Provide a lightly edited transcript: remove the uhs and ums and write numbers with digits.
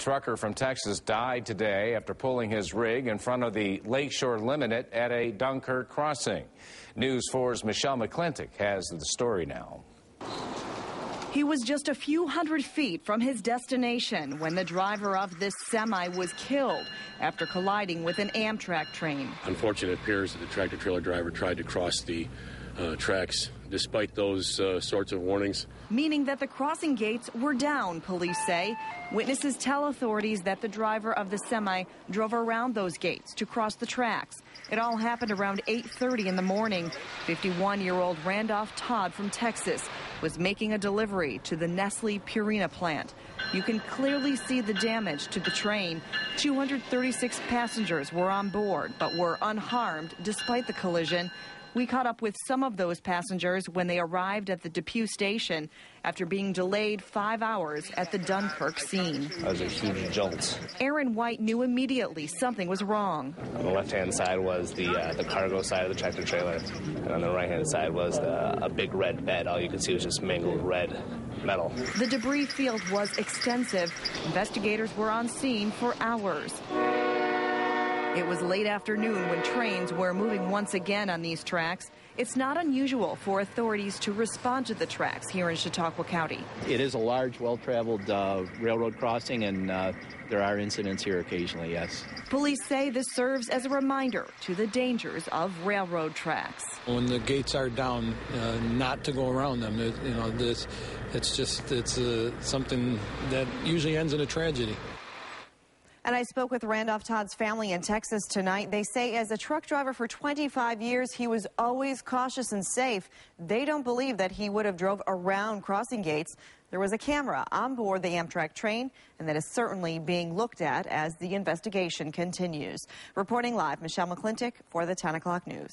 trucker from Texas died today after pulling his rig in front of the Lakeshore Limited at a Dunkirk crossing. News 4's Michelle McClintock has the story now. He was just a few hundred feet from his destination when the driver of this semi was killed after colliding with an AMTRAK train. Unfortunately, it appears that the tractor-trailer driver tried to cross the tracks despite those sorts of warnings. Meaning that the crossing gates were down, police say. Witnesses tell authorities that the driver of the semi drove around those gates to cross the tracks. It all happened around 8:30 in the morning. 51-year-old Randolph Todd from Texas was making a delivery to the Nestle Purina plant. You can clearly see the damage to the train. 236 passengers were on board, but were unharmed despite the collision. We caught up with some of those passengers when they arrived at the Depew station after being delayed 5 hours at the Dunkirk scene. That was a huge jolt. Aaron White knew immediately something was wrong. On the left-hand side was the cargo side of the tractor trailer, and on the right-hand side was a big red bed. All you could see was just mangled red metal. The debris field was extensive. Investigators were on scene for hours. It was late afternoon when trains were moving once again on these tracks. It's not unusual for authorities to respond to the tracks here in Chautauqua County. It is a large, well-traveled railroad crossing, and there are incidents here occasionally, yes. Police say this serves as a reminder to the dangers of railroad tracks. When the gates are down, not to go around them. It's something that usually ends in a tragedy. And I spoke with Randolph Todd's family in Texas tonight. They say as a truck driver for 25 years, he was always cautious and safe. They don't believe that he would have drove around crossing gates. There was a camera on board the AMTRAK train, and that is certainly being looked at as the investigation continues. Reporting live, Michelle McClintock for the 10 o'clock news.